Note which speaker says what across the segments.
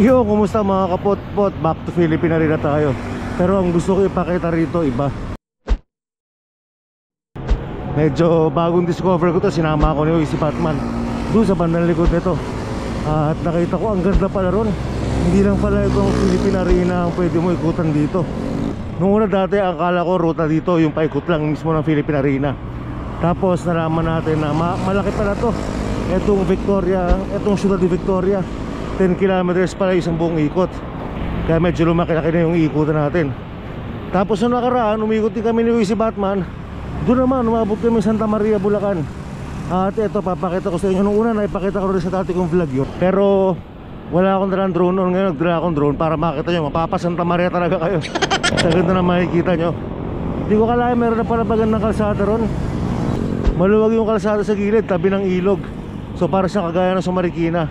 Speaker 1: Yo, kumusta mga kapot-pot? Back to Philippine na rin na tayo. Pero ang gusto ko ipakita rito iba. Medyo bagong discover ko to. Sinama ko ni si Batman doon sa bandang likod nito. At nakita ko ang ganda pala ron. Hindi lang pala itong Philippine Arena ang pwede mo ikutan dito. Nung una dati akala ko ruta dito yung paikot lang mismo ng Philippine Arena. Tapos nalaman natin na malaki pala to. Itong Victoria, itong Ciudad de Victoria, 10 kilometers pala isang buong ikot. Kaya medyo lumaki-laki na yung ikutan natin. Tapos nung nakaraan, umikot din kami ni si Batman. Doon naman, umabot kami Santa Maria, Bulacan. At ito, papakita ko sa inyo. Nung una, naipakita ko rin sa dati kong vlog yun. Pero wala akong dalang drone noon. Ngayon, nagdala akong drone para makita nyo. Mapapa Santa Maria talaga kayo. Sa ganda na makikita nyo. Hindi ko kalahin, meron na pala bagandang kalsada ron. Maluwag yung kalsada sa gilid, tabi ng ilog. So para siyang kagaya ng sa Marikina.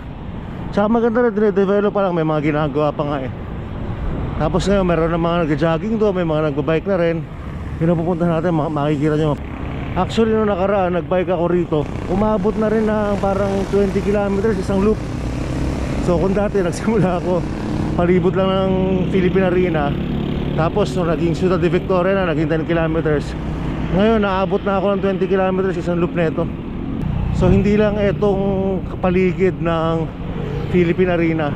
Speaker 1: Tsaka maganda rin, dinedevelop pa lang, may mga ginagawa pa nga eh. Tapos ngayon meron na mga nag-jogging doon, may mga nag-bike na rin. Yung napupunta natin, makikita nyo. Actually nung nakaraan, nag-bike ako rito. Umabot na rin ng parang 20 kilometers isang loop. So kung dati nagsimula ako, palibot lang ng Philippine Arena. Tapos nung naging Ciudad de Victoria na, naging 10 kilometers. Ngayon naabot na ako ng 20 kilometers isang loop na ito. So hindi lang itong paligid ng Philippine Arena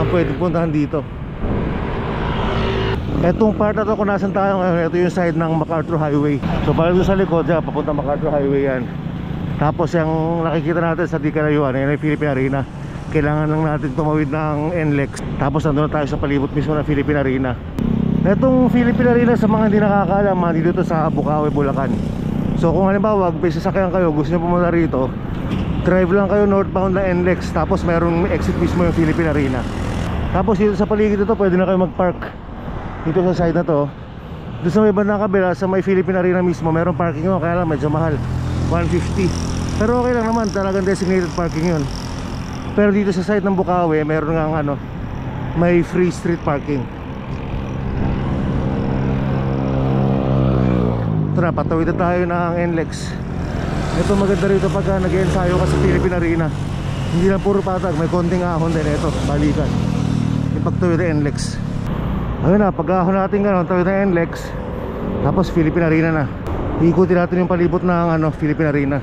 Speaker 1: ang pwede puntahan dito. Etong part na to, kung nasan tayo ngayon, ito yung side ng MacArthur Highway. So pala doon sa likod dyan, papunta MacArthur Highway yan. Tapos yung nakikita natin sa di kalayuan, yan yung Philippine Arena. Kailangan lang natin tumawid ng NLEX. Tapos nandun na tayo sa palibot mismo ng Philippine Arena. Etong Philippine Arena, sa mga hindi nakakaalam, dito sa Bukawi, Bulacan. So kung halimbawa, may sasakyan kayo, gusto nyo pumunta rito, drive lang kayo northbound na NLEX. Tapos mayroong exit mismo yung Philippine Arena. Tapos dito sa paligid ito, pwede na kayo mag-park. Dito sa side na to. Doon sa may bandang kabila, sa may Philippine Arena mismo, mayroong parking mo. Kaya lang medyo mahal, 150. Pero okay lang naman, talagang designated parking yun. Pero dito sa side ng Bukawi, mayroon nga may free street parking. Ito na, patawid na tayo ng NLEX. Ito maganda rito pagka nag-ensayo ka sa Philippine Arena. Hindi lang puro patag, may konting ahon din. Ito, balikan yung pagtawid ng NLEX. Ayun na, pag-ahon natin gano'n, tawid ng NLEX. Tapos Philippine Arena na. Iikutin natin yung palibot ng Philippine Arena.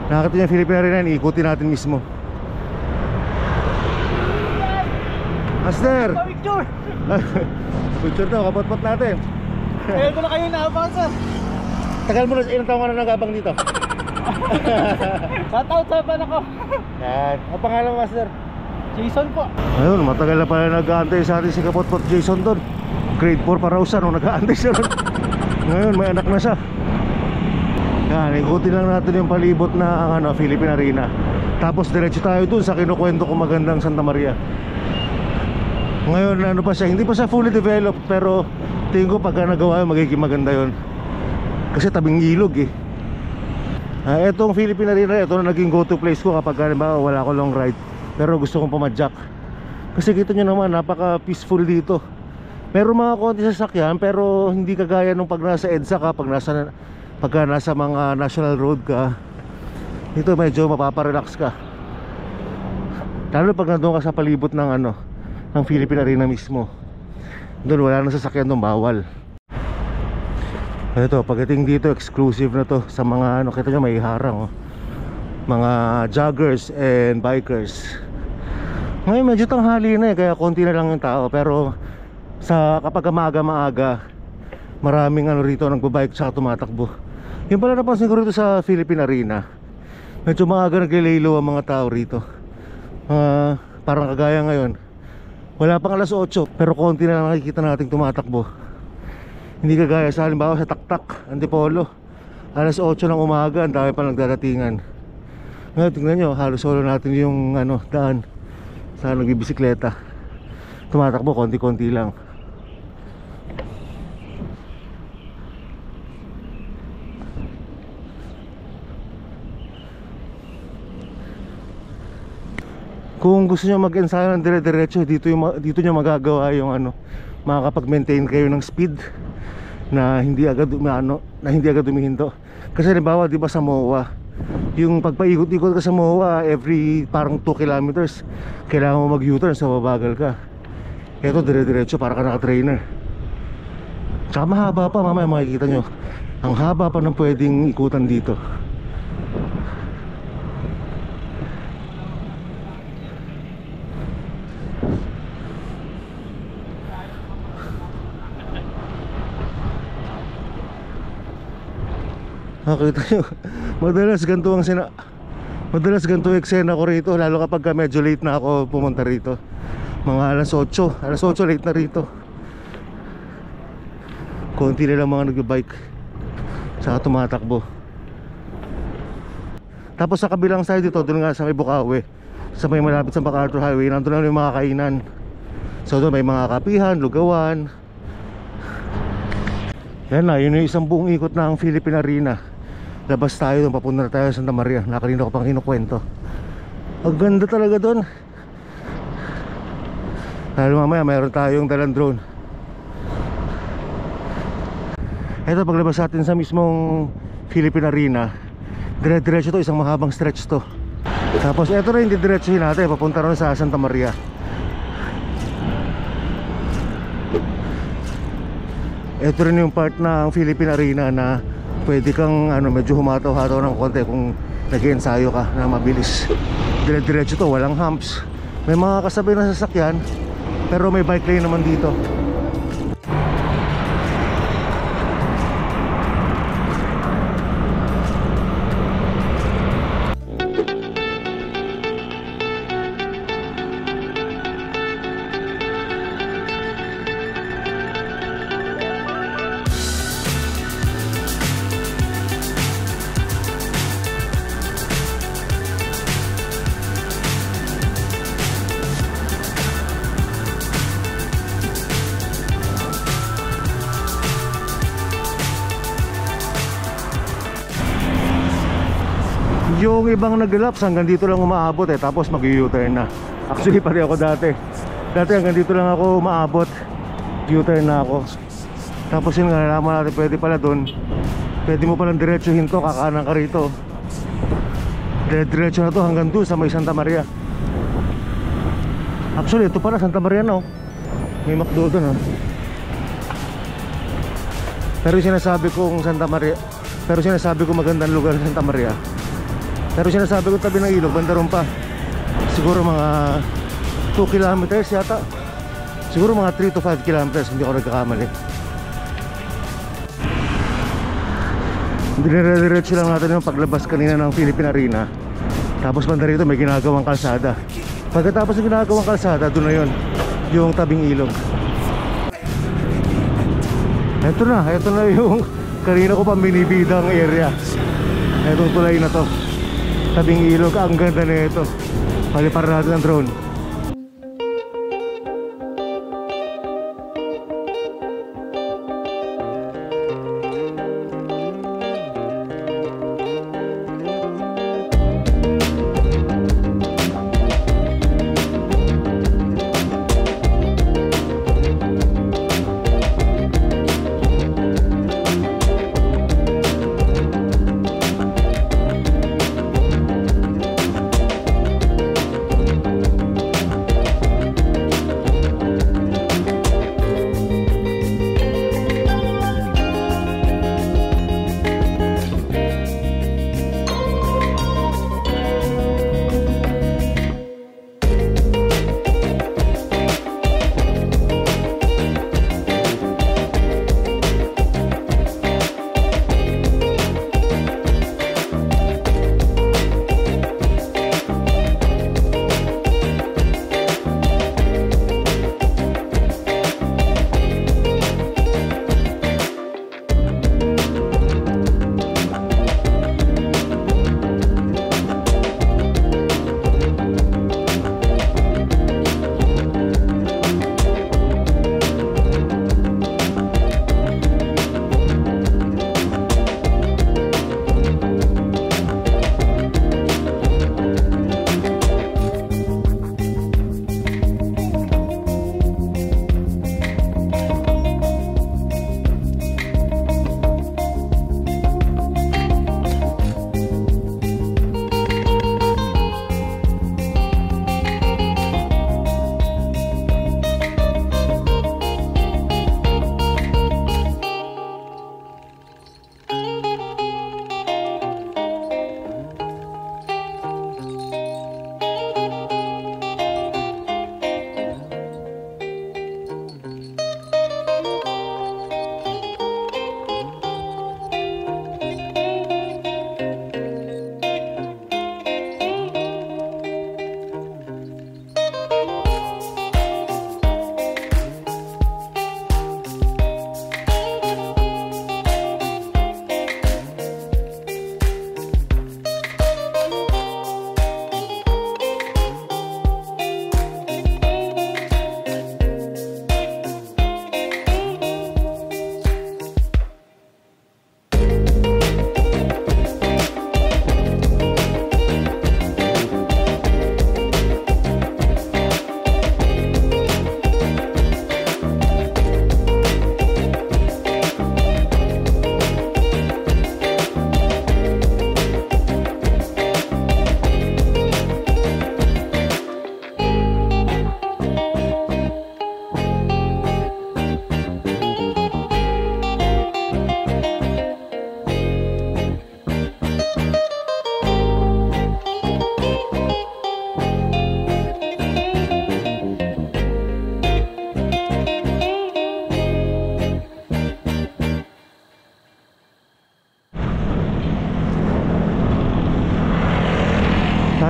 Speaker 1: Nakakita niyo yung Philippine Arena, iikutin natin mismo. Master!
Speaker 2: Picture!
Speaker 1: Picture daw, kapot-pot natin.
Speaker 2: Kaya ko na kayo naabang, sir.
Speaker 1: Tagal mo na, ilang taon ka na nag-abang dito?
Speaker 2: Shoutout sa pan ako.
Speaker 1: Yan, ang pangalan mo, Master?
Speaker 2: Jason po.
Speaker 1: Ayun, matagal na pala nag-aantay sa atin si kapot-pot Jason doon. Grade 4 pa raw siya nung nag-aantay siya doon. Ngayon may anak na siya. Yan, ikutin lang natin yung palibot na Philippine Arena. Tapos diretso tayo doon sa kinukwento ko magandang Santa Maria. Ngayon pa siya, hindi pa siya fully developed. Pero tingin ko pagka nagawa yun, magiging maganda yun. Kasi tabing ilog eh. Etong Philippine Arena, ito na naging go to place ko kapag wala ko long ride. Pero gusto kong pumadyak. Kasi kita nyo naman, napaka peaceful dito. Meron mga konti sasakyan, pero hindi kagaya nung pag nasa EDSA ka, pagka nasa mga national road ka. Dito medyo mapaparelax ka. Lalo pag nandun ka sa palibot ng ng Philippine Arena mismo. Doon wala nang sasakyan, doon bawal. Ito, pagdating dito, exclusive na to sa mga kita nyo, may harang mga joggers and bikers. Ngayon medyo tanghali na kaya konti na lang yung tao. Pero kapag maaga-maaga, maraming rito nagbabike tsaka tumatakbo. Yung pala napansin ko rito sa Philippine Arena, medyo maaga naglaylo ang mga tao rito. Parang kagaya ngayon, wala pang alas 8, pero konti na lang nakikita natin tumatakbo. Hindi kagaya sa halimbawa sa Taktak, Antipolo, alas 8 ng umaga, ang dami pa nagdadatingan. Ngayon tingnan nyo, halos solo natin yung daan sa nagbibisikleta. Tumatakbo konti-konti lang. Kung gusto nyo mag-ensayo ng dire-diretso, dito nyo magagawa yung ano, makakapag-maintain kayo ng speed na hindi agad humihinto. Kasi halimbawa, di ba sa MOA, yung pagpaikot-ikot ka sa MOA every parang 2 kilometers, kailangan mo mag-U-turn sa babagal ka. Ito dire-diretso para ka naka-trainer. Tsaka mahaba pa, mamaya makikita nyo. Ang haba pa ng pwedeng ikutan dito. Nakita nyo, madalas ganito eksena ko rito, lalo kapag medyo late na ako pumunta rito. Mga alas 8 late na rito. Konti na lang mga nag-bike saka tumatakbo. Tapos sa kabilang side dito, doon nga sa may Bukawi, sa may malapit sa MacArthur Highway, nandun lang yung mga kainan. So doon may mga kapihan, lugawan. Yan na, yun yung isang buong ikot ng Philippine Arena. Labas tayo doon, papunta na tayo sa Santa Maria. Nakalina ko pang kinukwento. Ang ganda talaga doon. Dahil mamaya mayroon tayong dalang drone. Ito, paglabas natin sa mismong Philippine Arena, dire-diretso to, isang mahabang stretch to. Tapos ito na yung didiretsuhin natin, papunta rin sa Santa Maria. Ito rin yung part ng Philippine Arena na pwede kang medyo humataw-hataw ng konti kung nag-ensayo ka na mabilis. Dire-diretso to, walang humps. May mga kasabay na sasakyan, pero may bike lane naman dito. Yung ibang nag-laps hanggang dito lang umaabot tapos mag-U-turn na. Actually pati ako dati hanggang dito lang ako umaabot, U-turn na ako. Tapos yun nga, nalaman natin pwede pala doon, pwede mo palang diretsuhin to, kakanan ka rito. Diretso na to hanggang doon sa may Santa Maria. Actually ito pala Santa Maria no, may McDo doon Pero sinasabi kong Santa Maria, pero sinasabi ko magandang lugar sa Santa Maria. Pero sinasabi ko tabi ng ilog, banda ron pa. Siguro mga 2 kilometers yata. Siguro mga 3 to 5 kilometers, hindi ako nagkakamali. Dire-diretso lang natin yung paglabas kanina ng Philippine Arena. Tapos banda rito may ginagawang kalsada. Pagkatapos ng ginagawang kalsada, doon na yun, yung tabing ilog. Ito na yung kanina ko pa binibidang area. Itong tulay na to, tabing ilog, ang ganda na ito. Paliparan natin ang drone.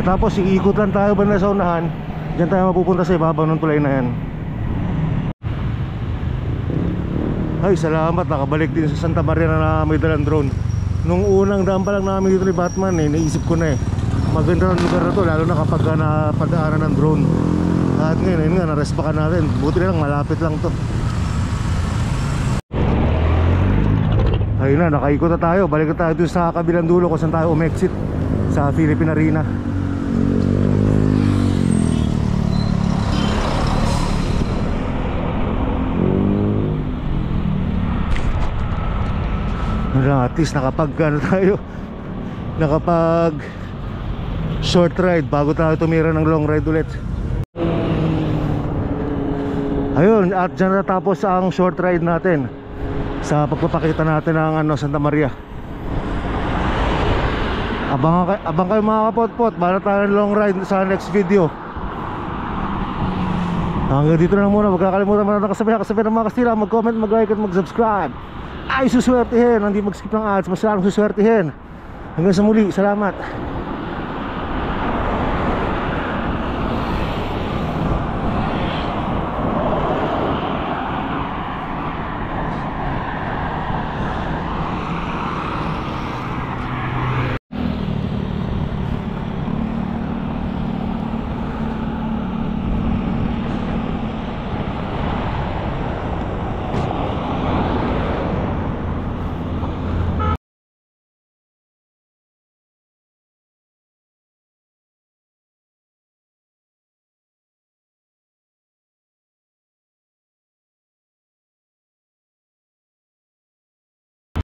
Speaker 1: Tapos iikot lang tayo banda sa unahan. Diyan tayo mapupunta sa ibabaw ng tulay na yan. Ay, salamat, nakabalik din sa Santa Maria na may dalang drone. Nung unang daan pa lang namin dito ni Batman naisip ko na maganda ang lugar na to, lalo na kapag napadaanan ng drone. At ngayon, ayun nga, narespakan natin. Buti na lang, malapit lang to. Ayun na, nakaikot na tayo. Balik na tayo dun sa kabilang dulo kung saan tayo umexit sa Philippine Arena. At least nakapag short ride bago tayo tumira ng long ride ulit. Ayun, at dyan natapos ang short ride natin sa pagpapakita natin ng Santa Maria. Abang kayo mga kapotpot, para tayo ng long ride sa next video. Hanggang dito na lang muna. Huwag kakalimutan mo na kasabay ng mga Kastila, mag-comment, mag-like at mag-subscribe. Ay suswertihin, hindi mag-skip ng ads, mas lalong suswertihin. Hanggang sa muli, salamat.